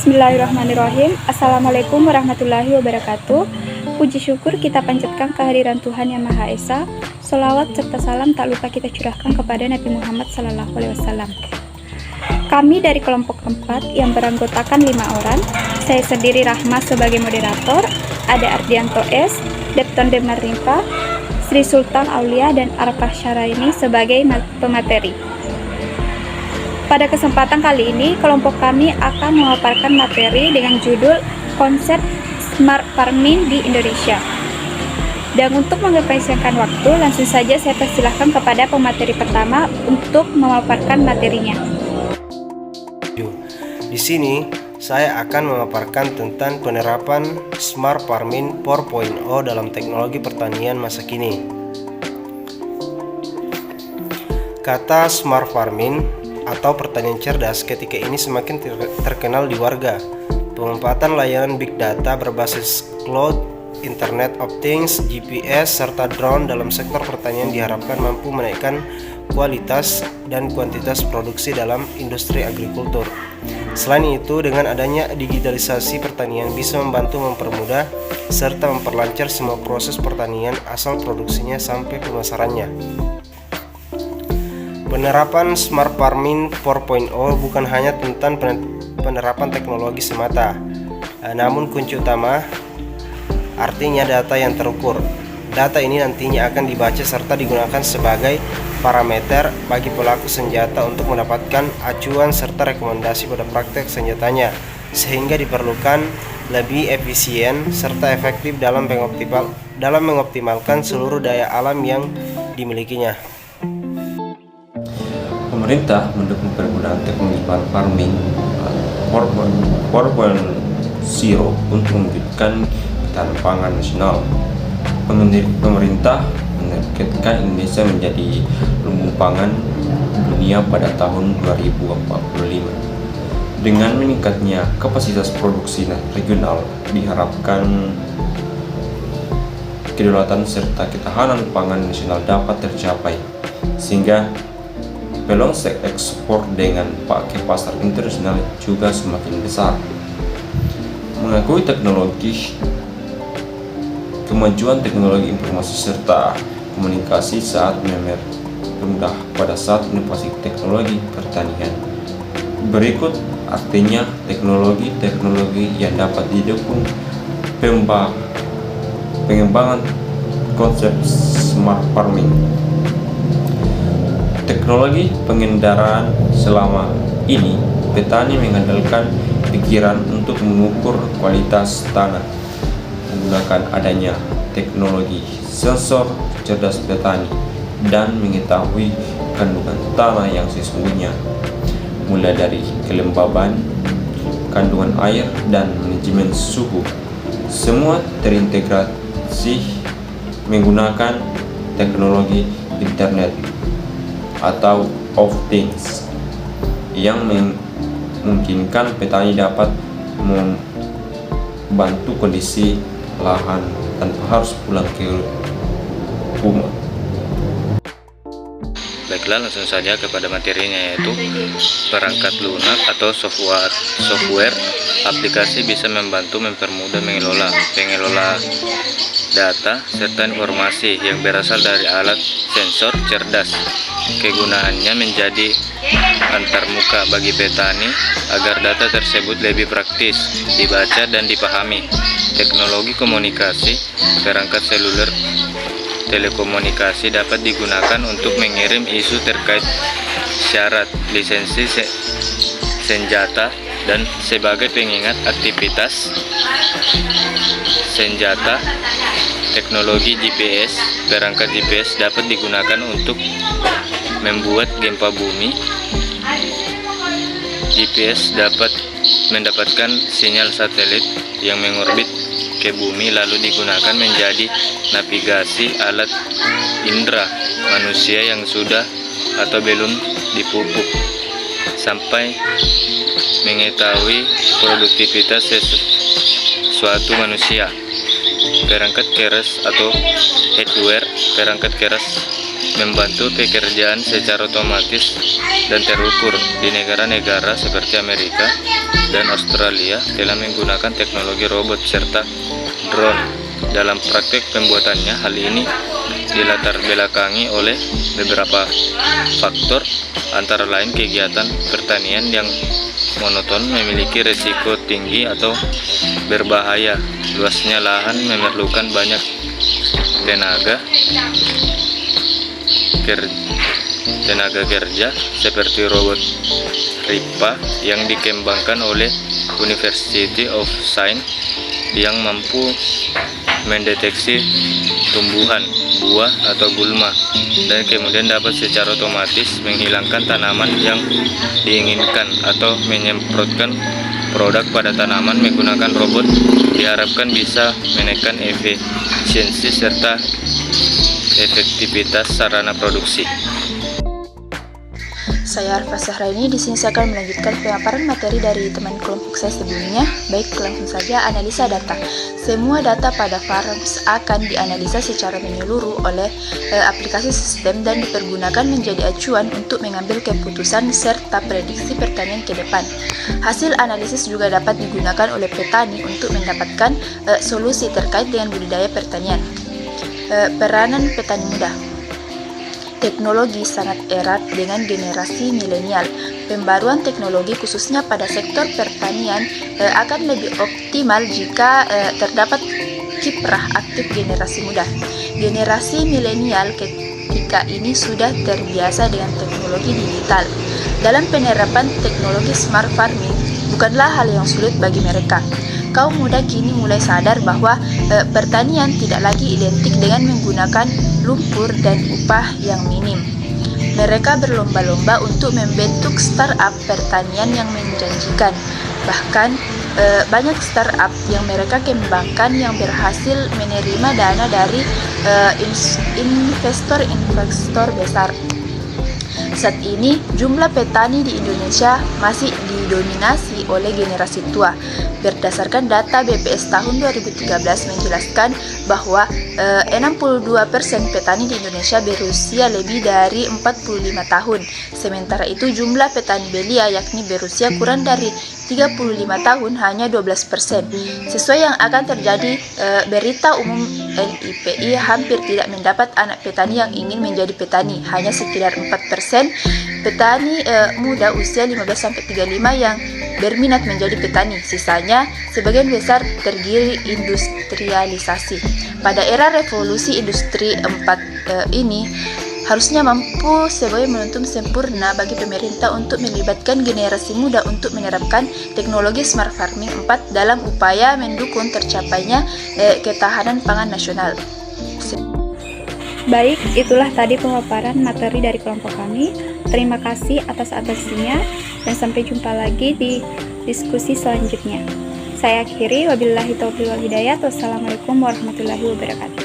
Bismillahirrahmanirrahim. Assalamualaikum warahmatullahi wabarakatuh. Puji syukur kita panjatkan kehadiran Tuhan Yang Maha Esa. Sholawat serta salam tak lupa kita curahkan kepada Nabi Muhammad SAW. Kami dari kelompok 4 yang beranggotakan 5 orang. Saya sendiri Rahma sebagai moderator, ada Ardianto S, Depton Demarnipa, Sri Sultan Aulia, dan Arfah Syaraini sebagai pemateri. Pada kesempatan kali ini, kelompok kami akan memaparkan materi dengan judul Konsep Smart Farming di Indonesia. Dan untuk mengefisienkan waktu, langsung saja saya persilahkan kepada pemateri pertama untuk memaparkan materinya. Di sini, saya akan memaparkan tentang penerapan Smart Farming 4.0 dalam teknologi pertanian masa kini. Kata Smart Farming atau pertanian cerdas ketika ini semakin terkenal di warga. Pemanfaatan layanan big data berbasis cloud, Internet of Things, GPS, serta drone dalam sektor pertanian diharapkan mampu menaikkan kualitas dan kuantitas produksi dalam industri agrikultur. Selain itu, dengan adanya digitalisasi pertanian bisa membantu mempermudah serta memperlancar semua proses pertanian asal produksinya sampai pemasarannya. Penerapan Smart Farming 4.0 bukan hanya tentang penerapan teknologi semata, namun kunci utama artinya data yang terukur. Data ini nantinya akan dibaca serta digunakan sebagai parameter bagi pelaku senjata untuk mendapatkan acuan serta rekomendasi pada praktek senjatanya, sehingga diperlukan lebih efisien serta efektif dalam mengoptimalkan seluruh daya alam yang dimilikinya. Pemerintah mendukung penggunaan teknologi farming 4.0 untuk mewujudkan ketahanan pangan nasional. Pemerintah menargetkan Indonesia menjadi lumbung pangan dunia pada tahun 2045. Dengan meningkatnya kapasitas produksi regional, diharapkan kedaulatan serta ketahanan pangan nasional dapat tercapai, sehingga peluang ekspor dengan pakai pasar internasional juga semakin besar. Mengakui kemajuan teknologi informasi serta komunikasi saat mempermudah pada saat inovasi teknologi pertanian. Berikut artinya teknologi yang dapat didukung pengembangan konsep smart farming. Teknologi pengendaraan selama ini, petani mengandalkan pikiran untuk mengukur kualitas tanah menggunakan adanya teknologi sensor cerdas petani dan mengetahui kandungan tanah yang sesungguhnya, mulai dari kelembaban, kandungan air, dan manajemen suhu. Semua terintegrasi menggunakan teknologi internet atau of things yang memungkinkan petani dapat membantu kondisi lahan tanpa harus pulang ke rumah. Baiklah, langsung saja kepada materinya, yaitu perangkat lunak atau software aplikasi bisa membantu mempermudah pengelola data serta informasi yang berasal dari alat sensor cerdas. Kegunaannya menjadi antarmuka bagi petani agar data tersebut lebih praktis dibaca dan dipahami. Teknologi komunikasi, perangkat seluler telekomunikasi dapat digunakan untuk mengirim isu terkait syarat lisensi senjata dan sebagai pengingat aktivitas senjata. Teknologi GPS, perangkat GPS dapat digunakan untuk membuat gempa bumi. GPS dapat mendapatkan sinyal satelit yang mengorbit ke bumi lalu digunakan menjadi navigasi alat indera manusia yang sudah atau belum dipupuk sampai mengetahui produktivitas suatu manusia. Perangkat keras atau hardware, perangkat keras membantu pekerjaan secara otomatis dan terukur di negara-negara seperti Amerika dan Australia telah menggunakan teknologi robot serta drone. Dalam praktek pembuatannya, hal ini dilatar belakangi oleh beberapa faktor, antara lain kegiatan pertanian yang monoton, memiliki risiko tinggi atau berbahaya, luasnya lahan memerlukan banyak tenaga kerja seperti robot Ripa yang dikembangkan oleh University of Science yang mampu mendeteksi tumbuhan, buah atau gulma dan kemudian dapat secara otomatis menghilangkan tanaman yang diinginkan atau menyemprotkan produk pada tanaman menggunakan robot. Diharapkan bisa menekan efisiensi serta efektivitas sarana produksi. Saya Arfa Sahraini. Di sini saya akan melanjutkan pemaparan materi dari teman kelompok saya sebelumnya. Baik, langsung saja analisa data. Semua data pada Farms akan dianalisa secara menyeluruh oleh aplikasi sistem dan dipergunakan menjadi acuan untuk mengambil keputusan serta prediksi pertanian ke depan. Hasil analisis juga dapat digunakan oleh petani untuk mendapatkan solusi terkait dengan budidaya pertanian. Peranan petani muda. Teknologi sangat erat dengan generasi milenial. Pembaruan teknologi khususnya pada sektor pertanian akan lebih optimal jika terdapat kiprah aktif generasi muda. Generasi milenial ketika ini sudah terbiasa dengan teknologi digital. Dalam penerapan teknologi smart farming bukanlah hal yang sulit bagi mereka. Kaum muda kini mulai sadar bahwa pertanian tidak lagi identik dengan menggunakan lumpur dan upah yang minim. Mereka berlomba-lomba untuk membentuk startup pertanian yang menjanjikan. Bahkan banyak startup yang mereka kembangkan yang berhasil menerima dana dari investor besar. Saat ini, jumlah petani di Indonesia masih didominasi oleh generasi tua. Berdasarkan data BPS tahun 2013 menjelaskan bahwa 62% petani di Indonesia berusia lebih dari 45 tahun. Sementara itu jumlah petani belia yakni berusia kurang dari 35 tahun hanya 12%. Sesuai yang akan terjadi, berita umum LIPI hampir tidak mendapat anak petani yang ingin menjadi petani. Hanya sekitar 4% petani muda usia 15-35 yang berminat menjadi petani. Sisanya sebagian besar tergiring industrialisasi. Pada era revolusi industri 4 ini harusnya mampu sebagai momentum sempurna bagi pemerintah untuk melibatkan generasi muda untuk menerapkan teknologi smart farming 4 dalam upaya mendukung tercapainya ketahanan pangan nasional. Baik, itulah tadi pemaparan materi dari kelompok kami. Terima kasih atas atensinya dan sampai jumpa lagi di diskusi selanjutnya. Saya akhiri, wabillahi taufiq wal hidayah. Wassalamualaikum warahmatullahi wabarakatuh.